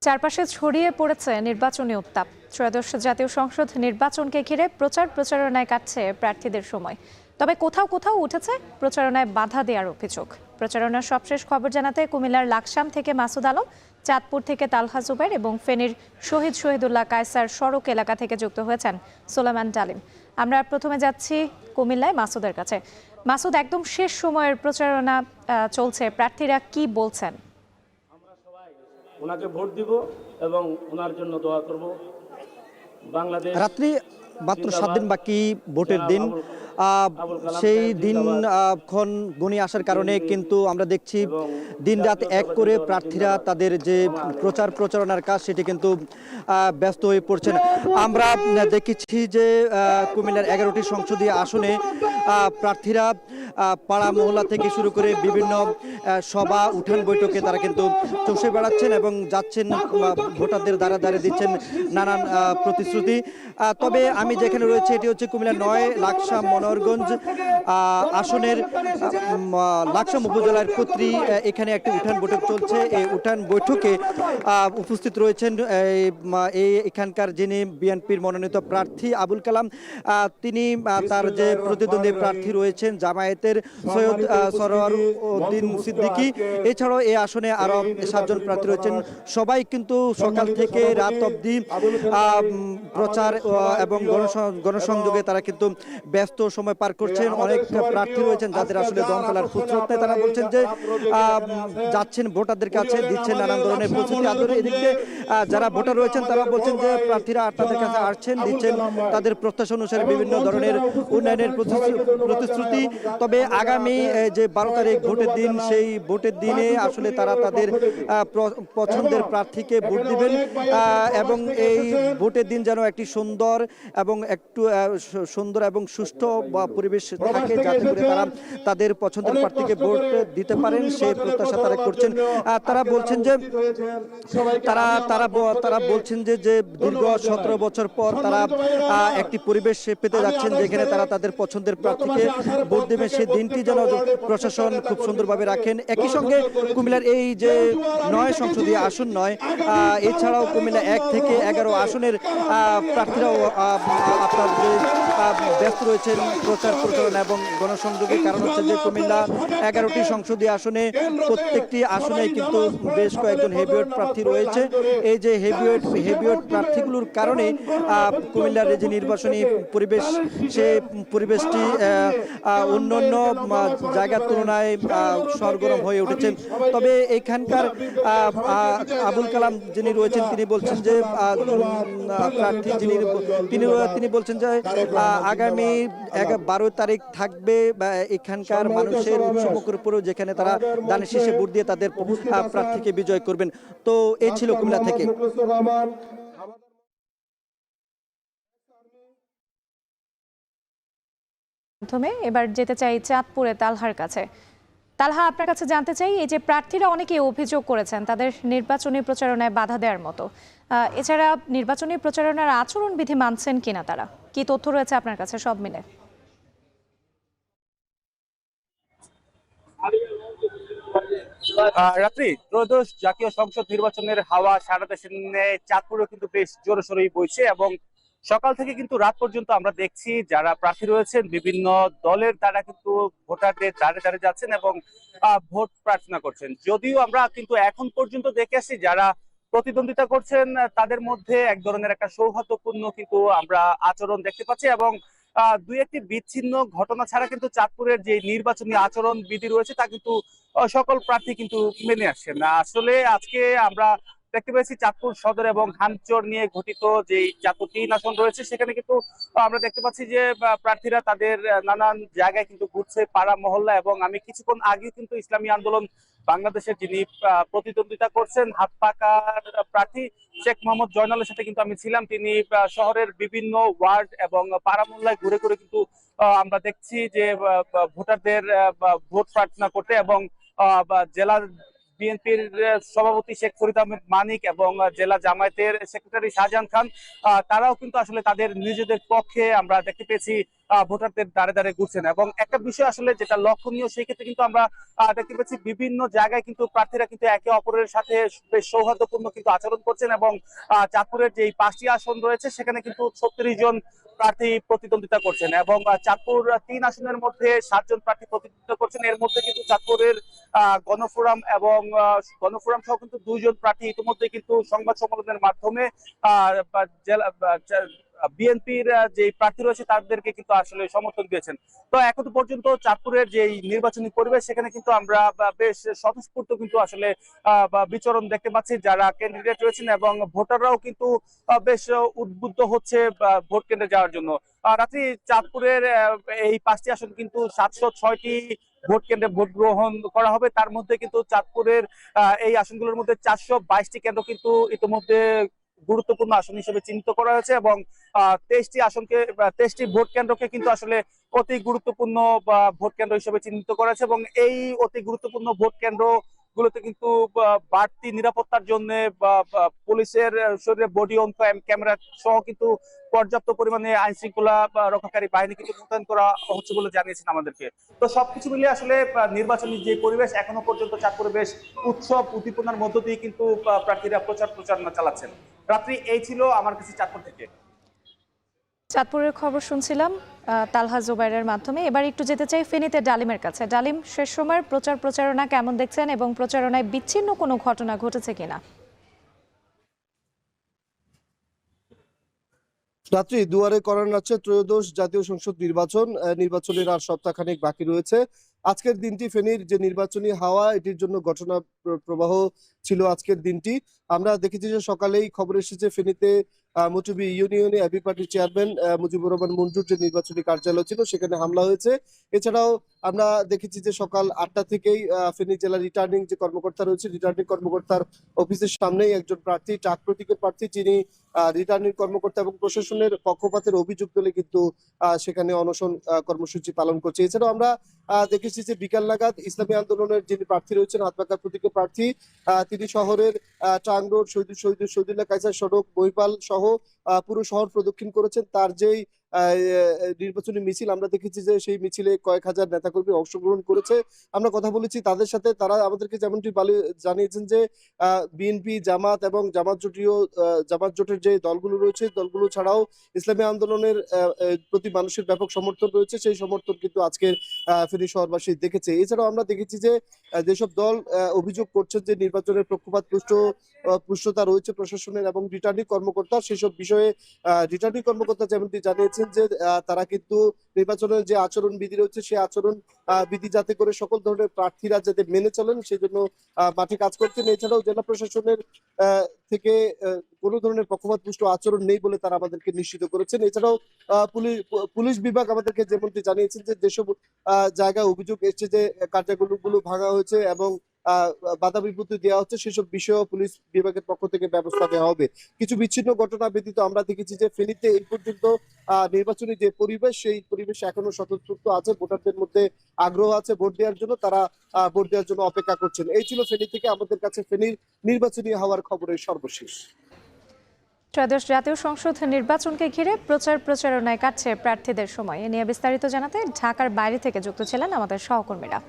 চারপাশে ছড়িয়ে পড়েছে নির্বাচনী উত্তাপ। ত্রয়োদশ জাতীয় সংসদ নির্বাচনকে ঘিরে প্রচারণায় কাটছে প্রার্থীদের সময়। তবে কোথাও কোথাও উঠেছে প্রচারণায় বাধা দেওয়ার অভিযোগ। প্রচারণার সবশেষ খবর জানাতে কুমিল্লার লাকসাম থেকে মাসুদ আলম, চাঁদপুর থেকে তালহা জুবের এবং ফেনীর শহীদুল্লাহ কায়সার সড়ক এলাকা থেকে যুক্ত হয়েছেন সোলাইমান ডালিম। আমরা প্রথমে যাচ্ছি কুমিল্লায় মাসুদের কাছে। মাসুদ, একদম শেষ সময়ের প্রচারণা চলছে, প্রার্থীরা কি বলছেন? ওনাকে ভোট দিব এবং ওনার জন্য দোয়া করব। বাংলাদেশ রাত্রি মাত্র 7 দিন বাকি ভোটের দিন। সেই দিন ক্ষণ ঘনিয়ে আসার কারণে কিন্তু আমরা দেখছি দিন রাত এক করে প্রার্থীরা তাদের যে প্রচারণার কাজ সেটি কিন্তু ব্যস্ত হয়ে পড়ছেন। আমরা দেখেছি যে কুমিল্লার 11টি সংসদীয় আসনে প্রার্থীরা পাড়া মহল্লা থেকে শুরু করে বিভিন্ন সভা উঠান বৈঠকে তারা কিন্তু চষে বেড়াচ্ছেন এবং যাচ্ছেন, ভোটারদের দ্বারা দিচ্ছেন নানান প্রতিশ্রুতি। তবে আমি যেখানে রয়েছে এটি হচ্ছে কুমিল্লা 9 লাকসাম মনোহরগঞ্জ আসনের লাকসাম উপজেলার কর্তৃ। এখানে একটি উঠান বৈঠক চলছে। এই উঠান বৈঠকে উপস্থিত রয়েছেন এখানকার যিনি বিএনপির মনোনীত প্রার্থী আবুল কালাম। তিনি তার যে প্রতিদ্বন্দ্বী প্রার্থী রয়েছেন জামায়াতের সৈয়দ সরোয়ার উদ্দিন সিদ্দিকী, এছাড়াও এই আসনে আরো 7 জন প্রার্থী রয়েছেন। সবাই কিন্তু সকাল থেকে রাত অবধি প্রচার এবং গণসংযোগে তারা কিন্তু ব্যস্ত সময় পার করছেন। অনেক প্রার্থী রয়েছেন যাদের আসলে দম ফেলার ফুসরত নেই। তারা বলছেন যে যাচ্ছেন ভোটারদের কাছে, দিচ্ছেন নানান ধরনের প্রস্তুতি। এদিকে যারা ভোটার রয়েছেন তারা বলছেন যে প্রার্থীরা তাদের কাছে আসছেন, দিচ্ছেন তাদের প্রত্যাশা অনুসারে বিভিন্ন ধরনের উন্নয়নের প্রতিশ্রুতি। তবে আগামী যে 12 তারিখ ভোটের দিন, সেই ভোটের দিনে আসলে তারা তাদের পছন্দের প্রার্থীকে ভোট দিবেন এবং এই ভোটের দিন যেন একটি সুন্দর এবং সুষ্ঠু পরিবেশ থাকে, যাতে করে তারা তাদের পছন্দের প্রার্থীকে ভোট দিতে পারেন সেই প্রত্যাশা তারা করছেন। তারা বলছেন যে দীর্ঘ 17 বছর পর তারা একটি পরিবেশ পেতে যাচ্ছেন যেখানে তারা তাদের পছন্দের প্রার্থীকে ভোট দেবেন। সেই দিনটি যেন প্রশাসন খুব সুন্দরভাবে রাখেন। একই সঙ্গে কুমিল্লার এই যে 9 সংসদীয় আসন নয়, এছাড়াও কুমিল্লা 1 থেকে 11 আসনের প্রার্থীরাও আপনার ব্যস্ত রয়েছেন প্রচারণা এবং গণসংযোগের। কারণ হচ্ছে যে কুমিল্লা 11টি সংসদীয় আসনে প্রত্যেকটি আসনে কিন্তু বেশ কয়েকজন হেভিওয়েট প্রার্থী রয়েছে। এই যে হেভিওয়েট প্রার্থীগুলোর কারণে কুমিল্লার যে নির্বাচনী পরিবেশ, সেই পরিবেশটি অন্যান্য জায়গার তুলনায় সরগরম হয়ে উঠেছে। তবে এখানকার আবুল কালাম যিনি রয়েছেন তিনি বলছেন যে প্রার্থী তিনি বলছেন যে আগামী 12 তারিখ থাকবে এখানকার মানুষের উৎসমুখের উপরেও, যেখানে তারা দানের শীষে ভোট দিয়ে তাদের প্রার্থীকে বিজয় করবেন। তো এই ছিল কুমিল্লা থেকে। প্রথমে এবার যেতে চাই চাঁদপুরে তালহার কাছে। তালহা, আপনার কাছে জানতে চাই, এই যে প্রার্থীরা অনেকে অভিযোগ করেছেন তাদের নির্বাচনী প্রচারণায় বাধা দেওয়ার মতো, এছাড়া নির্বাচনী প্রচারণার আচরণবিধি মানছেন কিনা, তারা কি তথ্য রয়েছে আপনার কাছে সব মিলে? রাত্রি ত্রয়োদশ জাতীয় সংসদ নির্বাচনের হাওয়া সারা দেশে চাঁদপুরে কিন্তু বেশ জোরে সোরেই বইছে এবং সকাল থেকে কিন্তু রাত পর্যন্ত আমরা দেখছি যারা প্রার্থী রয়েছেন বিভিন্ন দলের তারা কিন্তু ভোটারদের দ্বারে যাচ্ছেন এবং ভোট প্রার্থনা করছেন। যদিও আমরা কিন্তু এখন পর্যন্ত দেখে আসছি যারা প্রতিদ্বন্দ্বিতা করছেন তাদের মধ্যে এক ধরনের একটা সৌহার্দ্যপূর্ণ কিন্তু আমরা আচরণ দেখতে পাচ্ছি এবং দুই একটি বিচ্ছিন্ন ঘটনা ছাড়া কিন্তু চাঁদপুরের যে নির্বাচনী আচরণ বিধি রয়েছে তা কিন্তু সকল প্রার্থী কিন্তু মেনে আসছেন না। আসলে আজকে আমরা দেখতে পেয়েছি চাঁদপুর সদর এবং হামচর নিয়ে গঠিত যে চাঁদপুর 3 আসন রয়েছে, সেখানে কিন্তু আমরা দেখতে পাচ্ছি যে প্রার্থীরা তাদের নানান জায়গায় কিন্তু ঘুরছে, পাড়া মহল্লা। এবং আমি কিছুক্ষণ আগে কিন্তু ইসলামী আন্দোলন বাংলাদেশের যিনি প্রতিদ্বন্দ্বিতা করছেন হাত পাকার প্রার্থী শেখ মোহাম্মদ জয়নালের সাথে কিন্তু আমি ছিলাম। তিনি শহরের বিভিন্ন ওয়ার্ড এবং পাড়া মহল্লায় ঘুরে ঘুরে কিন্তু আমরা দেখছি যে ভোটারদের ভোট প্রার্থনা করতে এবং জেলা বিএনপির সভাপতি শেখ ফরিদ আহমেদ মানিক এবং জেলা জামায়াতের সেক্রেটারি শাহজাহান খান তারাও কিন্তু আসলে তাদের নিজেদের পক্ষে আমরা দেখতে পেয়েছি ভোটারদের দ্বারে দ্বারে ঘুরছেন। এবং একটা বিষয় আসলে যেটা লক্ষণীয়, সেই ক্ষেত্রে কিন্তু আমরা দেখতে পাচ্ছি বিভিন্ন জায়গায় কিন্তু প্রার্থীরা কিন্তু একে অপরের সাথে বেশ সৌহার্দ্যপূর্ণ কিন্তু আচরণ করছেন। এবং চাঁদপুরের যে 5টি আসন রয়েছে সেখানে কিন্তু 36 জন প্রার্থী প্রতিদ্বন্দ্বিতা করছেন। এবং চাঁদপুর 3 আসনের মধ্যে 7 জন প্রার্থী প্রতিদ্বন্দ্বিতা করছেন। এর মধ্যে কিন্তু চাঁদপুরের গণফোরাম এবং গণফোরাম সহ কিন্তু 2 জন প্রার্থী ইতিমধ্যে কিন্তু সংবাদ সম্মেলনের মাধ্যমে বিএনপির যে প্রার্থী রয়েছে তাদেরকে কিন্তু আসলে সমর্থন দিয়েছেন। তো এখন পর্যন্ত চাঁদপুরের যে নির্বাচনী পরিবেশ, সেখানে কিন্তু আমরা বেশ স্বতঃস্ফূর্ত কিন্তু আসলে বিচরণ দেখতে পাচ্ছি যারা ক্যান্ডিডেট রয়েছেন, এবং ভোটাররাও কিন্তু বেশ উদ্বুদ্ধ হচ্ছে ভোট কেন্দ্রে যাওয়ার জন্য। রাত্রি চাঁদপুরের এই 5টি আসন কিন্তু 706টি ভোট কেন্দ্রে ভোট গ্রহণ করা হবে। তার মধ্যে কিন্তু চাঁদপুরের এই আসনগুলোর মধ্যে 422টি কেন্দ্র কিন্তু ইতিমধ্যে গুরুত্বপূর্ণ আসন হিসেবে চিহ্নিত করা হয়েছে। এবং 23টি ভোট কেন্দ্রকে কিন্তু আসলে অতি গুরুত্বপূর্ণ ভোট কেন্দ্র হিসেবে চিহ্নিত করা হয়েছে। এবং এই অতি গুরুত্বপূর্ণ ভোট কেন্দ্র গুলোতে কিন্তু বাড়তি নিরাপত্তার জন্য পুলিশের শরীরে বডি অন ক্যামেরা সহ কিন্তু পর্যাপ্ত পরিমাণে আইন শৃঙ্খলা রক্ষাকারী বাহিনী কিন্তু মোতায়েন করা হচ্ছে বলে জানিয়েছেন আমাদেরকে। তো সবকিছু মিলিয়ে আসলে নির্বাচনী যে পরিবেশ, এখনো পর্যন্ত চাঁদপুরে বেশ উৎসব উদ্দীপনার মধ্য দিয়ে কিন্তু প্রার্থীরা প্রচারণা চালাচ্ছেন। রাত্রি এই ছিল আমার কাছে চাঁদপুর থেকে। চাঁদপুরের খবর শুনছিলাম তালহা জুবাইরের মাধ্যমে। এবার একটু যেতে চাই ফেনীতে ডালিমের কাছে। ডালিম, শেষ সময়ের প্রচারণা কেমন দেখছেন এবং প্রচারণায় বিচ্ছিন্ন কোনো ঘটনা ঘটেছে কিনা? রাত্রি দুয়ারে করা নাড়ছে ত্রয়োদশ জাতীয় সংসদ নির্বাচনের আর সপ্তাহখানেক বাকি রয়েছে। আজকের দিনটি ফেনীর যে নির্বাচনী হাওয়া, এটির জন্য ঘটনা প্রবাহ ছিল আজকের দিনটি। আমরা দেখেছি যে সকালেই খবর এসেছে ফেনীতে মুচুবি ইউনিয়নে এবি পার্টির চেয়ারম্যান মুজিবুর রহমান মঞ্জুর যে নির্বাচনী কার্যালয় ছিল সেখানে হামলা হয়েছে। এছাড়াও আমরা দেখেছি যে সকাল 8টা থেকেই ফেনী জেলা রিটার্নিং যে কর্মকর্তা রয়েছে, রিটার্নিং কর্মকর্তার অফিসের সামনেই একজন প্রার্থী, ট্রাক প্রতীকের প্রার্থী, যিনি রিটার্নিং কর্মকর্তা এবং প্রশাসনের পক্ষপাতের অভিযোগ তুলে কিন্তু সেখানে অনশন কর্মসূচি পালন করছে। এছাড়াও আমরা দেখেছি যে বিকাল নাগাদ ইসলামী আন্দোলনের যিনি প্রার্থী রয়েছেন, হাতবাঁকা প্রতীকের প্রার্থী, তিনি শহরের টাং রোড, শহীদুল্লাহ কায়সার সড়ক, বইপাল সহ পুরো শহর প্রদক্ষিণ করেছেন। তার যেই নির্বাচনী মিছিল, আমরা দেখেছি যে সেই মিছিলে কয়েক হাজার নেতাকর্মী অংশগ্রহণ করেছে। আমরা কথা বলেছি তাদের সাথে, তারা আমাদেরকে যেমনটি জানিয়েছেন যে বিএনপি, জামাত এবং জামাত জোটের যে দলগুলো রয়েছে, দলগুলো ছাড়াও ইসলামী আন্দোলনের প্রতি মানুষের ব্যাপক সমর্থন রয়েছে। সেই সমর্থন কিন্তু আজকের ফেনী শহরবাসী দেখেছে। এছাড়াও আমরা দেখেছি যে যেসব দল অভিযোগ করছেন যে নির্বাচনের পক্ষপাত পুষ্টতা রয়েছে প্রশাসনের এবং রিটার্নিং কর্মকর্তা, সেসব বিষয়ে রিটার্নিং কর্মকর্তা যেমনটি জানিয়েছেন যে তারা কিন্তু নির্বাচনের যে আচরণ বিধি রয়েছে সেই আচরণ বিধি যাতে করে সকল ধরনের প্রার্থীরা যাতে মেনে চলেন সেই জন্য মাঠে কাজ করছেন। এছাড়াও জেলা প্রশাসনের থেকে কোনো ধরনের পক্ষপাতপুষ্ট আচরণ নেই বলে তারা আমাদেরকে নিশ্চিত করেছেন। এছাড়াও পুলিশ বিভাগ আমাদেরকে যেমনটি জানিয়েছেন যে যেসব জায়গায় অভিযোগ এসছে যে কার্যালয়গুলো ভাঙা হয়েছে এবং বাধা বিপত্তি দেওয়া হচ্ছে, সেসব বিষয়েও পুলিশ বিভাগের পক্ষ থেকে ব্যবস্থা নেওয়া হবে। কিছু বিচ্ছিন্ন ঘটনা ব্যতীত আমরা দেখেছি যে ফেনীতে এই পর্যন্ত নির্বাচনী যে পরিবেশ, সেই পরিবেশ এখনো স্বতঃস্ফূর্ত আছে। ভোটারদের মধ্যে আগ্রহ আছে ভোট দেওয়ার জন্য, তারা ভোট দেওয়ার জন্য অপেক্ষা করছেন। এই ছিল ফেনী থেকে আমাদের কাছে ফেনীর নির্বাচনী হওয়ার খবরের সর্বশেষ। ত্রয়োদশ জাতীয় সংসদ নির্বাচনকে ঘিরে প্রচারণায় কাটছে প্রার্থীদের সময়। এ নিয়ে বিস্তারিত জানাতে ঢাকার বাইরে থেকে যুক্ত ছিলেন আমাদের সহকর্মীরা।